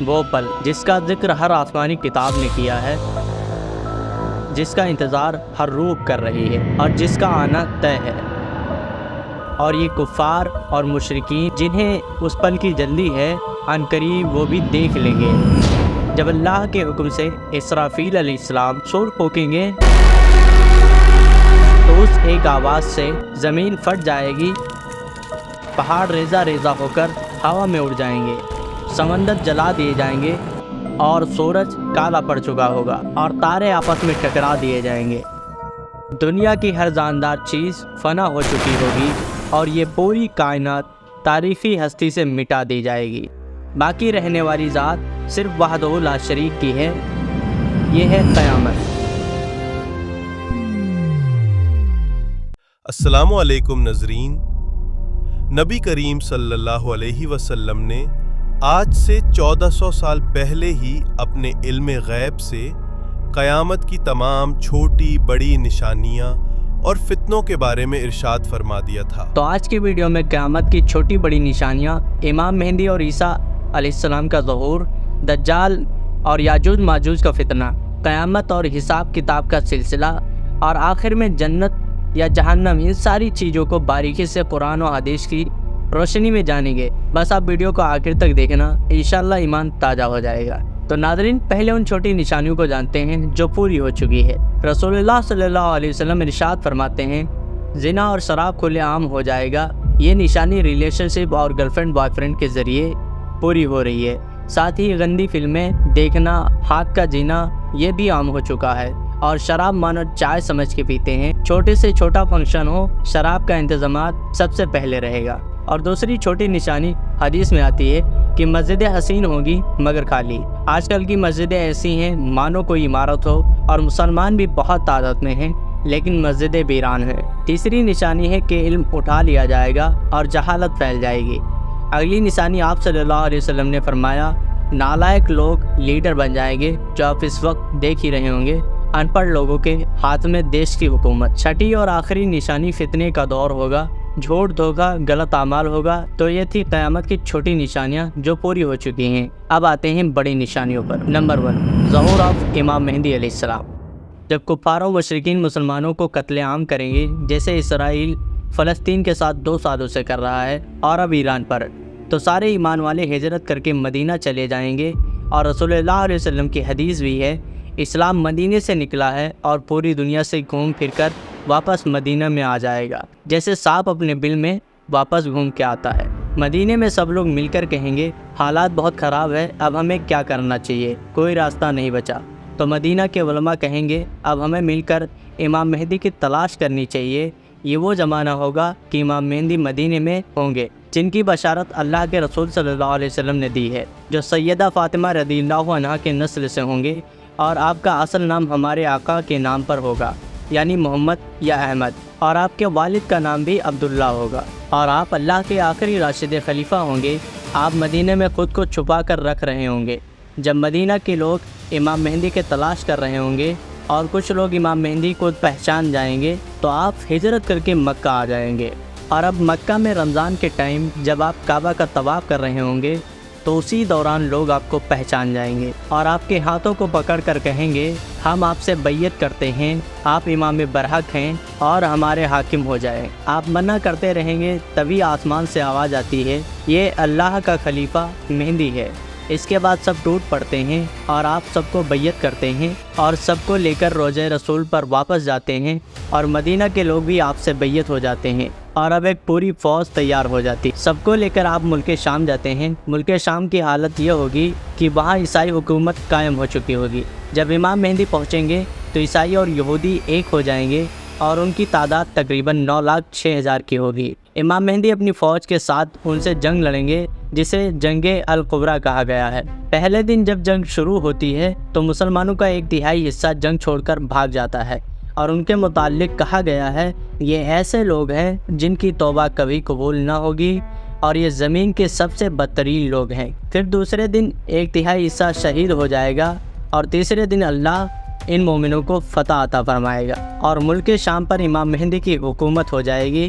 وہ پل جس کا ذکر ہر آسمانی کتاب نے کیا ہے، جس کا انتظار ہر روح کر رہی ہے اور جس کا آنا طے ہے، اور یہ کفار اور مشرکین جنہیں اس پل کی جلدی ہے عن قریب وہ بھی دیکھ لیں گے جب اللہ کے حکم سے اسرافیل علیہ السلام سور پھونکیں گے تو اس ایک آواز سے زمین پھٹ جائے گی، پہاڑ ریزہ ریزہ ہو کر ہوا میں اڑ جائیں گے، سمندر جلا دیے جائیں گے اور سورج کالا پڑ چکا ہوگا اور تارے آپس میں ٹکرا دیے جائیں گے۔ دنیا کی ہر جاندار چیز فنا ہو چکی ہوگی اور یہ پوری کائنات تاریخی ہستی سے مٹا دی جائے گی۔ باقی رہنے والی ذات صرف وحدہ لا شریک کی ہے، یہ ہے قیامت۔ السلام علیکم ناظرین، نبی کریم صلی اللہ علیہ وسلم نے آج سے 1400 سال پہلے ہی اپنے علم غیب سے قیامت کی تمام چھوٹی بڑی نشانیاں اور فتنوں کے بارے میں ارشاد فرما دیا تھا۔ تو آج کی ویڈیو میں قیامت کی چھوٹی بڑی نشانیاں، امام مہدی اور عیسیٰ علیہ السلام کا ظہور، دجال اور یاجوج ماجوج کا فتنہ، قیامت اور حساب کتاب کا سلسلہ، اور آخر میں جنت یا جہنم، ان ساری چیزوں کو باریکی سے قرآن و حدیث کی روشنی میں جانیں گے۔ بس آپ ویڈیو کو آخر تک دیکھنا، انشاءاللہ ایمان تازہ ہو جائے گا۔ تو ناظرین، پہلے ان چھوٹی نشانیوں کو جانتے ہیں جو پوری ہو چکی ہے۔ رسول اللہ صلی اللہ علیہ وسلم ارشاد فرماتے ہیں، زنا اور شراب کھلے عام ہو جائے گا۔ یہ نشانی ریلیشن شپ اور گرل فرینڈ بوائے فرینڈ کے ذریعے پوری ہو رہی ہے۔ ساتھ ہی گندی فلمیں دیکھنا، ہاتھ کا جینا، یہ بھی عام ہو چکا ہے، اور شراب مانو چائے سمجھ کے پیتے ہیں۔ چھوٹے سے چھوٹا فنکشن ہو، شراب کا انتظامات سب سے پہلے رہے گا۔ اور دوسری چھوٹی نشانی حدیث میں آتی ہے کہ مسجد حسین ہوگی مگر خالی۔ آج کل کی مسجدیں ایسی ہیں مانو کوئی عمارت ہو، اور مسلمان بھی بہت تعداد میں ہیں لیکن مسجدیں ویران ہیں۔ تیسری نشانی ہے کہ علم اٹھا لیا جائے گا اور جہالت پھیل جائے گی۔ اگلی نشانی آپ صلی اللہ علیہ وسلم نے فرمایا، نالائق لوگ لیڈر بن جائیں گے، جو آپ اس وقت دیکھ ہی رہے ہوں گے، ان پڑھ لوگوں کے ہاتھ میں دیش کی حکومت۔ چھٹی اور آخری نشانی فتنے کا دور ہوگا، جھوٹ دھوکا غلط اعمال ہوگا۔ تو یہ تھی قیامت کی چھوٹی نشانیاں جو پوری ہو چکی ہیں۔ اب آتے ہیں بڑی نشانیوں پر۔ نمبر 1، ظہور آف امام مہدی علیہ السلام۔ جب کفار و مشرکین مسلمانوں کو قتل عام کریں گے، جیسے اسرائیل فلسطین کے ساتھ 2 سالوں سے کر رہا ہے، اور اب ایران پر، تو سارے ایمان والے ہجرت کر کے مدینہ چلے جائیں گے۔ اور رسول اللہ علیہ وسلم کی حدیث بھی ہے، اسلام مدینے سے نکلا ہے اور پوری دنیا سے گھوم پھر کر واپس مدینہ میں آ جائے گا، جیسے سانپ اپنے بل میں واپس گھوم کے آتا ہے۔ مدینے میں سب لوگ مل کر کہیں گے، حالات بہت خراب ہے، اب ہمیں کیا کرنا چاہیے، کوئی راستہ نہیں بچا۔ تو مدینہ کے علماء کہیں گے، اب ہمیں مل کر امام مہدی کی تلاش کرنی چاہیے۔ یہ وہ زمانہ ہوگا کہ امام مہدی مدینے میں ہوں گے، جن کی بشارت اللہ کے رسول صلی اللہ علیہ وسلم نے دی ہے، جو سیدہ فاطمہ رضی اللہ عنہا کے نسل سے ہوں گے، اور آپ کا اصل نام ہمارے آقا کے نام پر ہوگا، یعنی محمد یا احمد، اور آپ کے والد کا نام بھی عبداللہ ہوگا، اور آپ اللہ کے آخری راشد خلیفہ ہوں گے۔ آپ مدینہ میں خود کو چھپا کر رکھ رہے ہوں گے۔ جب مدینہ کے لوگ امام مہدی کے تلاش کر رہے ہوں گے اور کچھ لوگ امام مہدی کو پہچان جائیں گے، تو آپ ہجرت کر کے مکہ آ جائیں گے۔ اور اب مکہ میں رمضان کے ٹائم جب آپ کعبہ کا طواف کر رہے ہوں گے، تو اسی دوران لوگ آپ کو پہچان جائیں گے اور آپ کے ہاتھوں کو پکڑ کر کہیں گے، ہم آپ سے بیعت کرتے ہیں، آپ امام برحق ہیں اور ہمارے حاکم ہو جائیں۔ آپ منع کرتے رہیں گے، تبھی آسمان سے آواز آتی ہے، یہ اللہ کا خلیفہ مہدی ہے۔ اس کے بعد سب ٹوٹ پڑتے ہیں اور آپ سب کو بیعت کرتے ہیں اور سب کو لے کر روضہ رسول پر واپس جاتے ہیں، اور مدینہ کے لوگ بھی آپ سے بیعت ہو جاتے ہیں، اور اب ایک پوری فوج تیار ہو جاتی۔ سب کو لے کر آپ ملک شام جاتے ہیں۔ ملک شام کی حالت یہ ہوگی کہ وہاں عیسائی حکومت قائم ہو چکی ہوگی۔ جب امام مہدی پہنچیں گے تو عیسائی اور یہودی ایک ہو جائیں گے، اور ان کی تعداد تقریباً 9,06,000 کی ہوگی۔ امام مہدی اپنی فوج کے ساتھ ان سے جنگ لڑیں گے، جسے جنگ الکبریٰ کہا گیا ہے۔ پہلے دن جب جنگ شروع ہوتی ہے تو مسلمانوں کا 1/3 حصہ جنگ چھوڑ کر بھاگ جاتا ہے، اور ان کے متعلق کہا گیا ہے، یہ ایسے لوگ ہیں جن کی توبہ کبھی قبول نہ ہوگی، اور یہ زمین کے سب سے بدترین لوگ ہیں۔ پھر دوسرے دن 1/3 حصہ شہید ہو جائے گا، اور تیسرے دن اللہ ان مومنوں کو فتح عطا فرمائے گا، اور ملک شام پر امام مہدی کی حکومت ہو جائے گی۔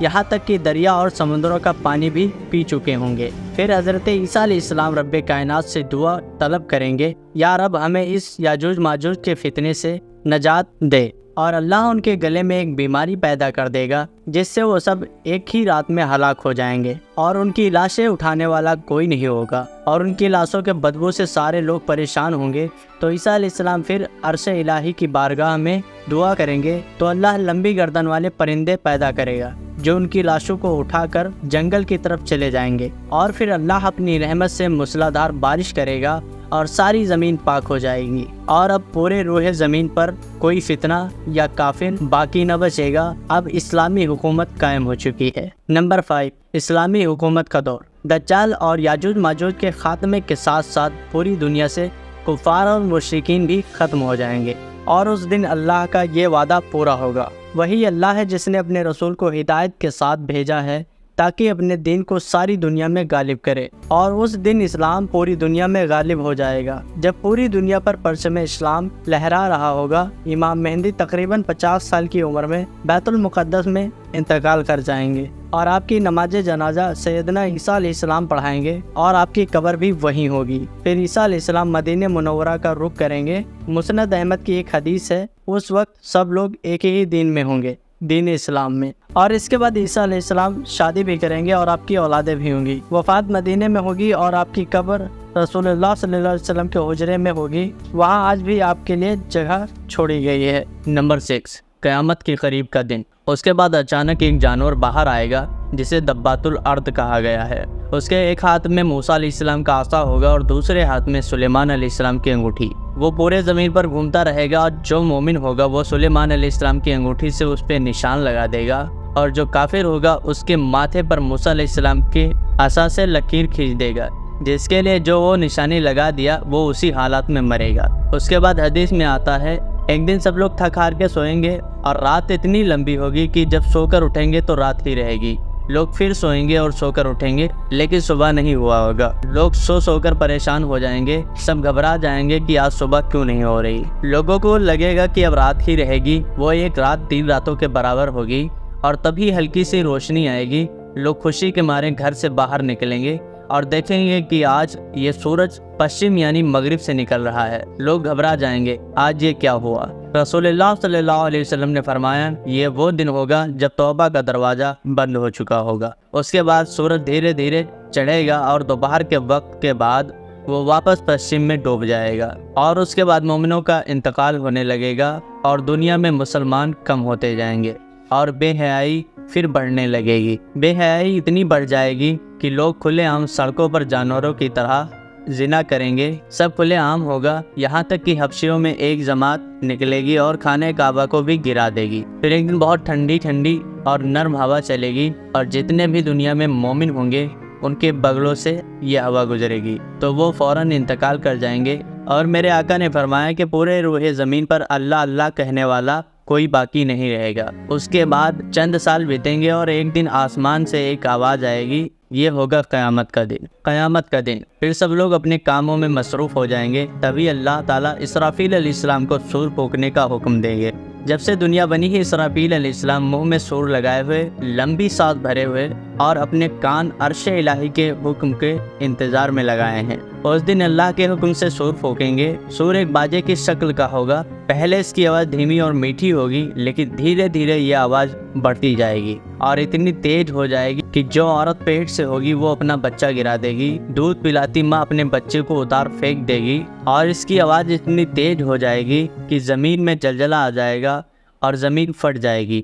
یہاں تک کہ دریا اور سمندروں کا پانی بھی پی چکے ہوں گے۔ پھر حضرت عیسیٰ علیہ السلام رب کائنات سے دعا طلب کریں گے، یا رب ہمیں اس یاجوج ماجوج کے فتنے سے نجات دے، اور اللہ ان کے گلے میں ایک بیماری پیدا کر دے گا جس سے وہ سب ایک ہی رات میں ہلاک ہو جائیں گے، اور ان کی لاشیں اٹھانے والا کوئی نہیں ہوگا، اور ان کی لاشوں کے بدبو سے سارے لوگ پریشان ہوں گے۔ تو عیسیٰ علیہ السلام پھر عرش الہی کی بارگاہ میں دعا کریں گے تو اللہ لمبی گردن والے پرندے پیدا کرے گا جو ان کی لاشوں کو اٹھا کر جنگل کی طرف چلے جائیں گے، اور پھر اللہ اپنی رحمت سے موسلادھار بارش کرے گا اور ساری زمین پاک ہو جائے گی، اور اب پورے روح زمین پر کوئی فتنہ یا کافر باقی نہ بچے گا۔ اب اسلامی حکومت قائم ہو چکی ہے۔ نمبر 5، اسلامی حکومت کا دور۔ دجال اور یاجوج ماجوج کے خاتمے کے ساتھ ساتھ پوری دنیا سے کفار اور مشرکین بھی ختم ہو جائیں گے، اور اس دن اللہ کا یہ وعدہ پورا ہوگا۔ وہی اللہ ہے جس نے اپنے رسول کو ہدایت کے ساتھ بھیجا ہے تاکہ اپنے دین کو ساری دنیا میں غالب کرے، اور اس دن اسلام پوری دنیا میں غالب ہو جائے گا۔ جب پوری دنیا پر پرچم اسلام لہرا رہا ہوگا، امام مہدی تقریباً 50 سال کی عمر میں بیت المقدس میں انتقال کر جائیں گے، اور آپ کی نماز جنازہ سیدنا عیسیٰ علیہ السلام پڑھائیں گے، اور آپ کی قبر بھی وہیں ہوگی۔ پھر عیسیٰ علیہ السلام مدینہ منورہ کا رخ کریں گے۔ مسند احمد کی ایک حدیث ہے، اس وقت سب لوگ ایک ہی دین میں ہوں گے، دین اسلام میں، اور اس کے بعد عیسیٰ علیہ السلام شادی بھی کریں گے اور آپ کی اولادیں بھی ہوں گی۔ وفات مدینے میں ہوگی اور آپ کی قبر رسول اللہ صلی اللہ علیہ وسلم کے حجرے میں ہوگی، وہاں آج بھی آپ کے لیے جگہ چھوڑی گئی ہے۔ نمبر 6، قیامت کے قریب کا دن۔ اس کے بعد اچانک ایک جانور باہر آئے گا جسے دبات الارض کہا گیا ہے۔ اس کے ایک ہاتھ میں موسیٰ علیہ السلام کا عصا ہوگا اور دوسرے ہاتھ میں سلیمان علیہ السلام کی انگوٹھی۔ وہ پورے زمین پر گھومتا رہے گا، اور جو مومن ہوگا وہ سلیمان علیہ السلام کی انگوٹھی سے اس پہ نشان لگا دے گا، اور جو کافر ہوگا اس کے ماتھے پر موسیٰ علیہ السلام کے عصا سے لکیر کھینچ دے گا، جس کے لیے جو وہ نشانی لگا دیا وہ اسی حالات میں مرے گا۔ اس کے بعد حدیث میں آتا ہے، ایک دن سب لوگ تھک ہار کے سوئیں گے، اور رات اتنی لمبی ہوگی کہ جب سو کر اٹھیں گے تو رات ہی رہے گی۔ لوگ پھر سوئیں گے اور سو کر اٹھیں گے، لیکن صبح نہیں ہوا ہوگا۔ لوگ سو کر پریشان ہو جائیں گے، سب گھبرا جائیں گے کہ آج صبح کیوں نہیں ہو رہی۔ لوگوں کو لگے گا کہ اب رات ہی رہے گی، وہ ایک رات 3 راتوں کے برابر ہوگی، اور تبھی ہلکی سی روشنی آئے گی۔ لوگ خوشی کے مارے گھر سے باہر نکلیں گے اور دیکھیں گے کہ آج یہ سورج پشچم یعنی مغرب سے نکل رہا ہے۔ لوگ گھبرا جائیں گے، آج یہ کیا ہوا؟ رسول اللہ صلی اللہ علیہ وسلم نے فرمایا، یہ وہ دن ہوگا جب توبہ کا دروازہ بند ہو چکا ہوگا۔ اس کے بعد سورج دھیرے دھیرے چڑھے گا، اور دوپہر کے وقت کے بعد وہ واپس پشچم میں ڈوب جائے گا، اور اس کے بعد مومنوں کا انتقال ہونے لگے گا، اور دنیا میں مسلمان کم ہوتے جائیں گے، اور بے حیائی پھر بڑھنے لگے گی۔ بے حیائی اتنی بڑھ جائے گی کہ لوگ کھلے عام سڑکوں پر جانوروں کی طرح زنا کریں گے، سب کھلے عام ہوگا، یہاں تک کہ حبشیوں میں ایک جماعت نکلے گی اور خانہ کعبہ کو بھی گرا دے گی۔ پھر ایک دن بہت ٹھنڈی اور نرم ہوا چلے گی، اور جتنے بھی دنیا میں مومن ہوں گے ان کے بغلوں سے یہ ہوا گزرے گی تو وہ فوراً انتقال کر جائیں گے۔ اور میرے آقا نے فرمایا کہ پورے روح زمین پر اللہ اللہ کہنے والا کوئی باقی نہیں رہے گا۔ اس کے بعد چند سال بیتیں گے، اور ایک دن آسمان سے ایک آواز آئے گی، یہ ہوگا قیامت کا دن۔ قیامت کا دن پھر سب لوگ اپنے کاموں میں مصروف ہو جائیں گے، تبھی اللہ تعالیٰ اسرافیل علیہ السلام کو سور پھونکنے کا حکم دیں گے۔ جب سے دنیا بنی ہے، اسرافیل علیہ السلام منہ میں سور لگائے ہوئے، لمبی سانس بھرے ہوئے، اور اپنے کان عرش الہی کے حکم کے انتظار میں لگائے ہیں۔ اس دن اللہ کے حکم سے سور پھونکیں گے۔ سور ایک باجے کی شکل کا ہوگا، پہلے اس کی آواز دھیمی اور میٹھی ہوگی، لیکن دھیرے دھیرے یہ آواز بڑھتی جائے گی اور اتنی تیز ہو جائے گی کہ جو عورت پیٹ سے ہوگی وہ اپنا بچہ گرا دے گی، دودھ پلاتی ماں اپنے بچے کو اتار پھینک دے گی، اور اس کی آواز اتنی تیز ہو جائے گی کہ زمین میں زلزلہ آ جائے گا اور زمین پھٹ جائے گی،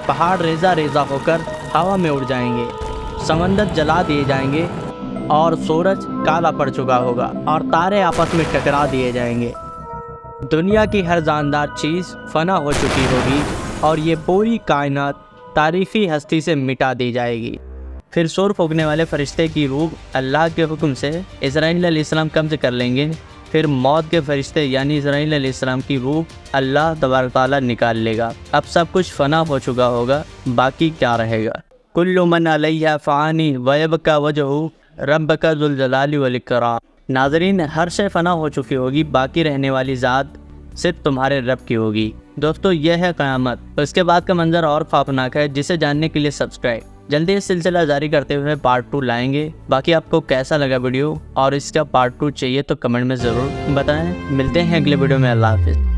پہاڑ ریزہ ریزہ ہو کر ہوا میں اڑ جائیں گے، سمندر جلا دیے جائیں گے، اور سورج کالا پڑ چکا ہوگا، اور تارے آپس میں ٹکرا دیے جائیں گے۔ دنیا کی ہر جاندار چیز فنا ہو چکی ہوگی، اور یہ پوری کائنات تاریخی ہستی سے مٹا دی جائے گی۔ پھر سور پھونکنے والے فرشتے کی روح اللہ کے حکم سے اسرائیل علیہ السلام قبض کر لیں گے۔ پھر موت کے فرشتے یعنی اسرائیل علیہ السلام کی روح اللہ تبارک تعالیٰ نکال لے گا۔ اب سب کچھ فنا ہو چکا ہوگا، باقی کیا رہے گا؟ کل من علیہا فانی ویبقی وجہ ربک ذو الجلال والاکرام۔ ناظرین، ہر شے فنا ہو چکی ہوگی، باقی رہنے والی ذات صرف تمہارے رب کی ہوگی۔ دوستو یہ ہے قیامت، اس کے بعد کا منظر اور خوفناک ہے، جسے جاننے کے لیے سبسکرائب۔ جلدی اس سلسلہ جاری کرتے ہوئے پارٹ 2 لائیں گے۔ باقی آپ کو کیسا لگا ویڈیو اور اس کا پارٹ 2 چاہیے تو کمنٹ میں ضرور بتائیں۔ ملتے ہیں اگلے ویڈیو میں، اللہ حافظ۔